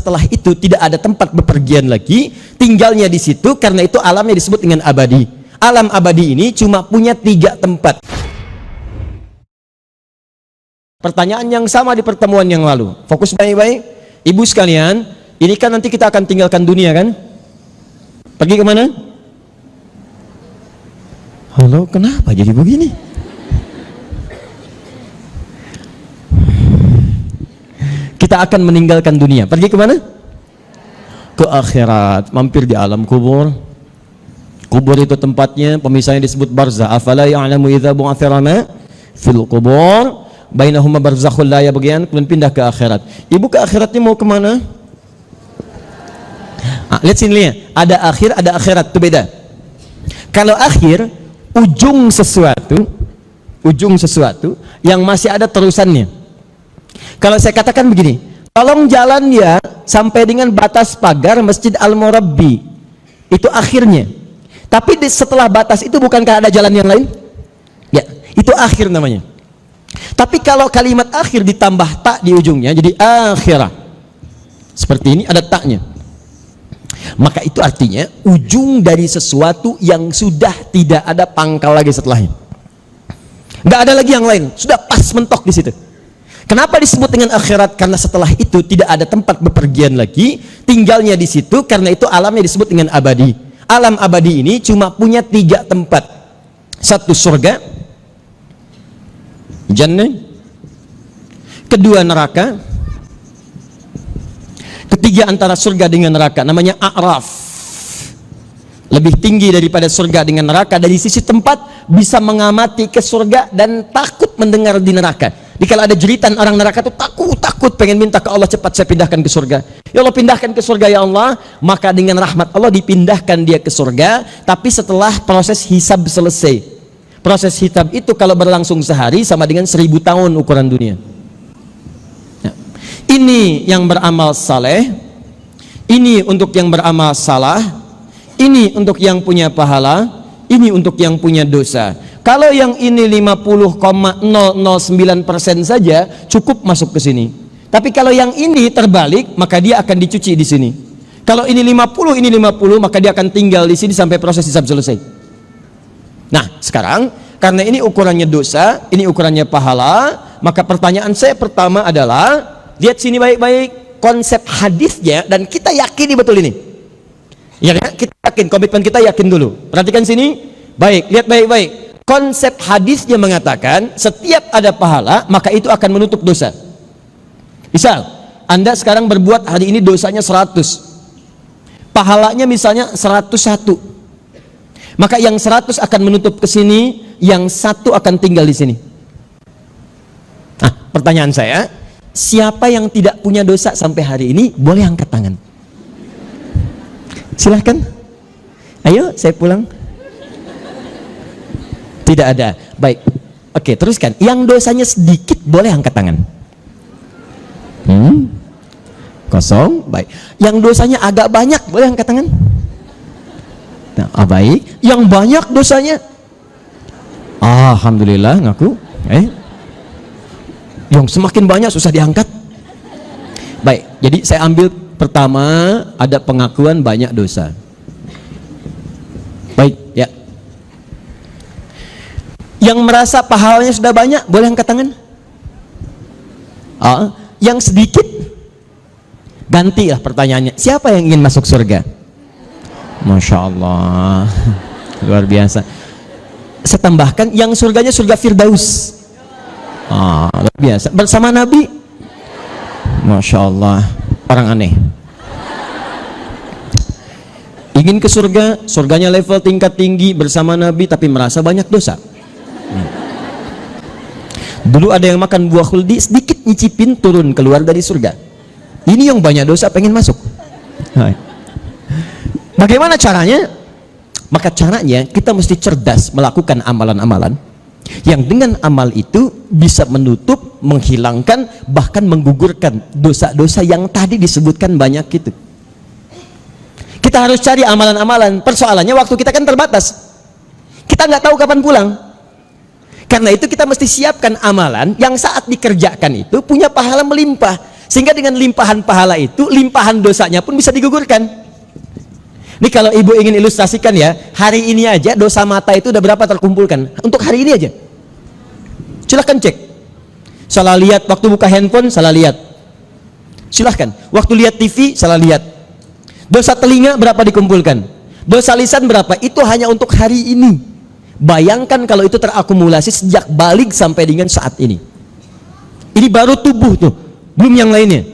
setelah itu tidak ada tempat bepergian lagi, tinggalnya di situ, karena itu alamnya disebut dengan abadi. Alam abadi ini cuma punya 3 tempat. Pertanyaan yang sama di pertemuan yang lalu, fokus baik-baik. Ibu sekalian, ini kan nanti kita akan tinggalkan dunia kan? Pergi kemana? Halo, kenapa jadi begini? Kita akan meninggalkan dunia. Pergi kemana? Ke akhirat. Mampir di alam kubur. Kubur itu tempatnya, pemisahnya disebut barzah. Afala ya'lamu idza bu'athira ma fil kubur bainahuma barzakhul la yabghiyan. Kemudian pindah ke akhirat. Ibu ke akhiratnya mau kemana? Lihat sini lihat. Ada akhir, ada akhirat. Itu beda. Kalau akhir, ujung sesuatu yang masih ada terusannya. Kalau saya katakan begini, tolong jalan ya sampai dengan batas pagar Masjid Al-Murabbi, itu akhirnya. Tapi setelah batas itu bukankah ada jalan yang lain? Ya, itu akhir namanya. Tapi kalau kalimat akhir ditambah tak di ujungnya, jadi akhirah. Seperti ini ada taknya. Maka itu artinya ujung dari sesuatu yang sudah tidak ada pangkal lagi setelahnya. Nggak ada lagi yang lain, sudah pas mentok di situ. Kenapa disebut dengan akhirat? Karena setelah itu tidak ada tempat bepergian lagi, tinggalnya di situ, karena itu alamnya disebut dengan abadi. Alam abadi ini cuma punya 3 tempat. 1 surga, jannah. 2 neraka. 3 antara surga dengan neraka, namanya a'raf. Lebih tinggi daripada surga dengan neraka dari sisi tempat, bisa mengamati ke surga dan takut mendengar di neraka. Jadi kalau ada jeritan orang neraka itu takut pengen minta ke Allah, cepat saya pindahkan ke surga. Ya Allah, pindahkan ke surga ya Allah. Maka dengan rahmat Allah dipindahkan dia ke surga. Tapi setelah proses hisab selesai. Proses hisab itu kalau berlangsung sehari sama dengan 1000 tahun ukuran dunia. Nah, ini yang beramal saleh, ini untuk yang beramal salah, ini untuk yang punya pahala, ini untuk yang punya dosa. Kalau yang ini 50,009% saja cukup masuk ke sini. Tapi kalau yang ini terbalik, maka dia akan dicuci di sini. Kalau ini 50, ini 50, maka dia akan tinggal di sini sampai proses hisab selesai. Nah, sekarang karena ini ukurannya dosa, ini ukurannya pahala, maka pertanyaan saya pertama adalah, lihat sini baik-baik konsep hadisnya, dan kita yakini betul ini. Ya, kita yakin, komitmen kita yakin dulu. Perhatikan sini, baik, lihat baik-baik. Konsep hadisnya mengatakan setiap ada pahala maka itu akan menutup dosa. Misal Anda sekarang berbuat hari ini dosanya 100, pahalanya misalnya 101, maka yang 100 akan menutup ke sini, yang 1 akan tinggal di sini. Nah, pertanyaan saya, siapa yang tidak punya dosa sampai hari ini boleh angkat tangan. Silahkan. Ayo saya pulang. Tidak ada. Baik. Oke, teruskan. Yang dosanya sedikit boleh angkat tangan. Kosong. Baik. Yang dosanya agak banyak boleh angkat tangan. Nah, baik. Yang banyak dosanya, alhamdulillah, ngaku. Yang semakin banyak susah diangkat. Baik. Jadi saya ambil pertama, ada pengakuan banyak dosa. Baik, ya. Yang merasa pahalanya sudah banyak boleh angkat tangan. Yang sedikit, gantilah pertanyaannya, siapa yang ingin masuk surga? Masya Allah, luar biasa. Saya tambahkan, yang surganya surga Firdaus. Luar biasa. Bersama Nabi. Masya Allah, orang aneh. Ingin ke surga, surganya level tingkat tinggi bersama Nabi, tapi merasa banyak dosa. Dulu ada yang makan buah khuldi, sedikit nyicipin, turun keluar dari surga. Ini yang banyak dosa pengen masuk. Bagaimana caranya? Maka caranya kita mesti cerdas melakukan amalan-amalan yang dengan amal itu bisa menutup, menghilangkan, bahkan menggugurkan dosa-dosa yang tadi disebutkan banyak itu. Kita harus cari amalan-amalan. Persoalannya waktu kita kan terbatas. Kita nggak tahu kapan pulang. Karena itu kita mesti siapkan amalan yang saat dikerjakan itu punya pahala melimpah. Sehingga dengan limpahan pahala itu, limpahan dosanya pun bisa digugurkan. Ini kalau ibu ingin ilustrasikan ya, hari ini aja dosa mata itu udah berapa terkumpulkan? Untuk hari ini aja. Silahkan cek. Salah lihat waktu buka handphone, salah lihat. Silahkan. Waktu lihat TV, salah lihat. Dosa telinga berapa dikumpulkan? Dosa lisan berapa? Itu hanya untuk hari ini. Bayangkan kalau itu terakumulasi sejak balik sampai dengan saat ini. Ini baru tubuh tuh, belum yang lainnya.